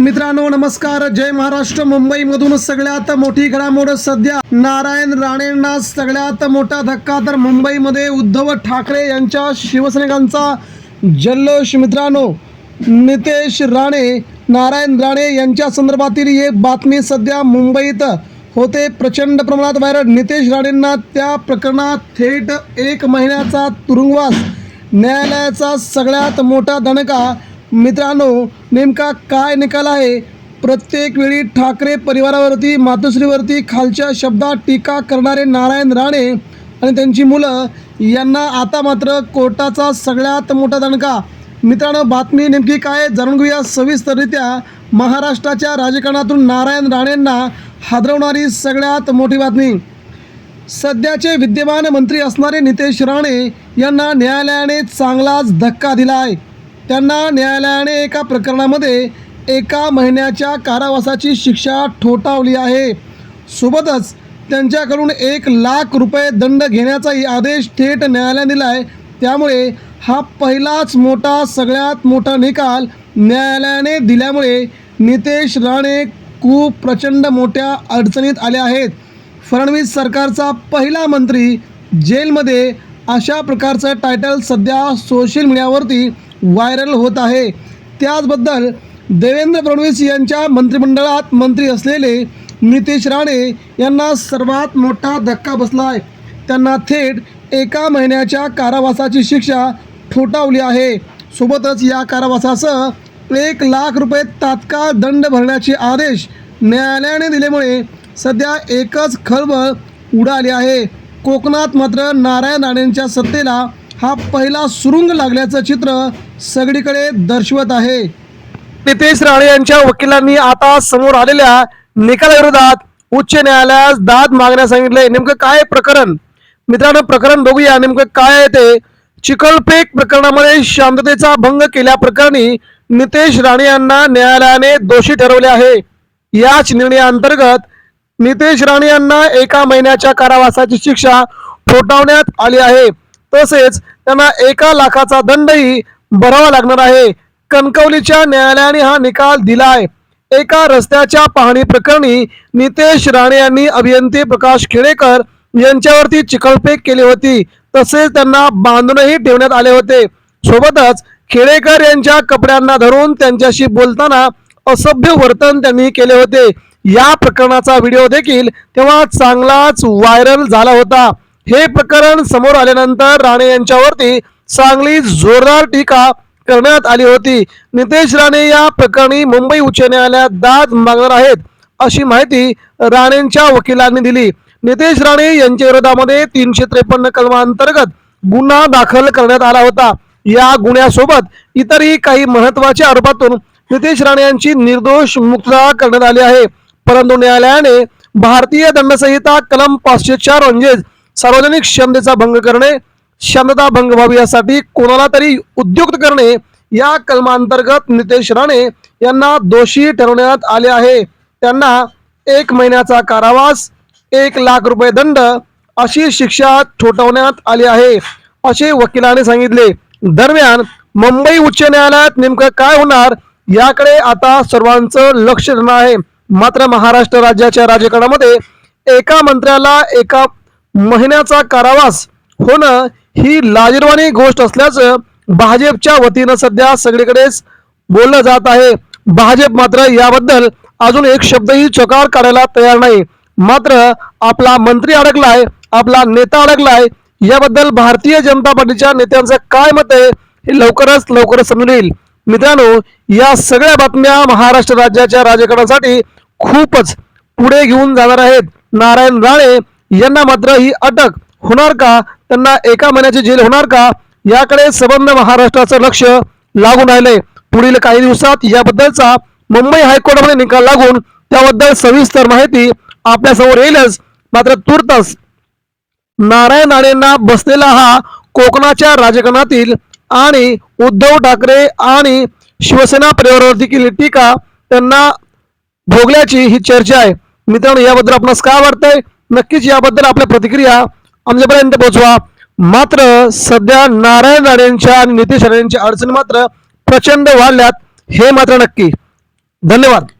मित्रांनो नमस्कार, जय महाराष्ट्र. मुंबईमधून सगळ्यात मोठी घडामोड सध्या नारायण राणेंना सगळ्यात मोठा धक्का. तर मुंबईमध्ये उद्धव ठाकरे यांच्या शिवसैनिकांचा जल्लोष. मित्रांनो, नितेश राणे, नारायण राणे यांच्या संदर्भातील एक बातमी सध्या मुंबईत होते प्रचंड प्रमाणात व्हायरल. नितेश राणेंना त्या प्रकरणात थेट 1 महिन्याचा तुरुंगवास, न्यायालयाचा सगळ्यात मोठा दणका. मित्रांनो, नेमका काय निकाल आहे? प्रत्येक वेळी ठाकरे परिवारावरती, मातोश्रीवरती खालच्या शब्दात टीका करणारे नारायण राणे आणि त्यांची मुलं यांना आता मात्र कोर्टाचा सगळ्यात मोठा दणका. मित्रांनो, बातमी नेमकी काय जाणून घेऊया सविस्तररित्या. महाराष्ट्राच्या राजकारणातून नारायण राणेंना हादरवणारी सगळ्यात मोठी बातमी. सध्याचे विद्यमान मंत्री असणारे नितेश राणे यांना न्यायालयाने चांगलाच धक्का दिला आहे. त्यांना न्यायालयाने एका प्रकरणामध्ये 1 महिन्याच्या कारावासाची शिक्षा ठोठावली आहे. सोबतच त्यांच्याकडून 1 लाख रुपये दंड घेण्याचाही आदेश थेट न्यायालयाने दिला आहे. त्यामुळे हा पहिलाच सगळ्यात मोठा निकाल न्यायालयाने दिल्यामुळे नितेश राणे खूप प्रचंड मोठ्या अडचणीत आले आहेत. फडणवीस सरकारचा पहिला मंत्री जेलमध्ये, अशा प्रकारचं टायटल सध्या सोशल मीडियावरती व्हायरल होत आहे. त्याचबद्दल देवेंद्र फडणवीस यांच्या मंत्रिमंडळात मंत्री असलेले नितेश राणे यांना सर्वात मोठा धक्का बसला आहे. त्यांना थेट 1 महिन्याच्या कारावासाची शिक्षा ठोठावली आहे. सोबतच या कारावासासह 1 लाख रुपये तात्काळ दंड भरण्याचे आदेश न्यायालयाने दिल्यामुळे सध्या एकच खळबळ उडाली आहे. कोकणात मात्र नारायण राणेंच्या सत्तेला हा पहिला सुरुंग लागल्याचं चित्र सगळीकडे दर्शवत आहे. नितेश राणे यांच्या वकिलांनी आता समोर आलेल्या निकालाविरोधात उच्च न्यायालयास दाद मागण्यास सांगितले. नेमकं काय प्रकरण? मित्रांनो, प्रकरण बघूया नेमकं काय आहे ते. चिखलफेक प्रकरणामध्ये शांततेचा भंग केल्याप्रकरणी नितेश राणे यांना न्यायालयाने दोषी ठरवले आहे. याच निर्णयाअंतर्गत नितेश राणे यांना 1 महिन्याच्या कारावासाची शिक्षा ठोठावण्यात आली आहे. तसेच त्यांना 1 लाखाचा दंडही भरावा लागणार आहे. कणकवलीच्या न्यायालयाने हा निकाल दिला आहे. एका रस्त्याच्या पाहणी प्रकरणी नितेश राणे यांनी अभियंते प्रकाश खेडेकर यांच्यावरती चिखलफेक केली होती. तसेच त्यांना बांधूनही ठेवण्यात आले होते. सोबतच खेडेकर यांच्या कपड्यांना धरून त्यांच्याशी बोलताना असभ्य वर्तन त्यांनी केले होते. या प्रकरणाचा व्हिडिओ देखील तेव्हा चांगलाच व्हायरल झाला होता. हे प्रकरण समोर आल्यानंतर राणे यांच्यावरती चांगली जोरदार टीका करण्यात आली होती. नितेश राणे या प्रकरणी मुंबई उच्च न्यायालयात दाद मागणार आहेत, अशी माहिती राणेंच्या वकिलांनी दिली. नितेश राणे यांच्या विरोधामध्ये 353 कलमांतर्गत गुन्हा दाखल करण्यात आला होता. या गुन्ह्यासोबत इतरही काही महत्त्वाच्या आरोपातून नितेश राणे यांची निर्दोष मुक्तता करण्यात आली आहे. परंतु न्यायालयाने भारतीय दंडसंहिता कलम 504 म्हणजेच सार्वजनिक क्षमतेचा भंग करणे, शांतता भंग व्हावी यासाठी कोणाला तरी उद्युक्त करणे या कलमांतर्गत नितेश राणे यांना दोषी ठरवण्यात आले आहे. त्यांना 1 महिन्याचा कारावास, 1 लाख रुपये दंड अशी शिक्षा ठोठावण्यात आली आहे, असे वकिलांनी सांगितले. दरम्यान मुंबई उच्च न्यायालयात नेमकं काय होणार याकडे आता सर्वांचं लक्ष राहणार आहे. मात्र महाराष्ट्र राज्याच्या राजकारणामध्ये एका मंत्र्याला 1 महिन्याचा कारावास होणं ही लाजिरवाणी गोष्ट असल्याचं भाजपच्या वतीनं सध्या सगळीकडेच बोललं जात आहे. भाजप मात्र याबद्दल अजून एक शब्दही चकार काढायला तयार नाही. मात्र आपला मंत्री अडकलाय, आपला नेता अडकलाय, याबद्दल भारतीय जनता पार्टीच्या नेत्यांचं काय मत आहे हे लवकरच समजून येईल. मित्रांनो, या सगळ्या बातम्या महाराष्ट्र राज्याच्या राजकारणासाठी खूपच पुढे घेऊन जाणार आहेत. नारायण राणे यांना मात्र ही अटक होणार का, त्यांना 1 महिन्याची जेल होणार का, याकडे संबंध महाराष्ट्राचं लक्ष लागून राहिलंय. पुढील काही दिवसात याबद्दलचा मुंबई हायकोर्टामध्ये निकाल लागून त्याबद्दल सविस्तर माहिती आपल्यासमोर येईलच. मात्र तुर्तच नारायण राणेंना बसलेला हा कोकणाच्या राजकारणातील आणि उद्धव ठाकरे आणि शिवसेना परिवारावरती केलेली टीका त्यांना भोगल्याची ही चर्चा आहे. मित्रांनो, याबद्दल आपणास काय वाटतंय? नक्कीच याबद्दल आपल्या प्रतिक्रिया आमच्यापर्यंत पोहोचवा. मात्र सध्या नारायण राणेंच्या आणि नितेश राणेंच्या अडचणी मात्र प्रचंड वाढल्यात, हे मात्र नक्की. धन्यवाद.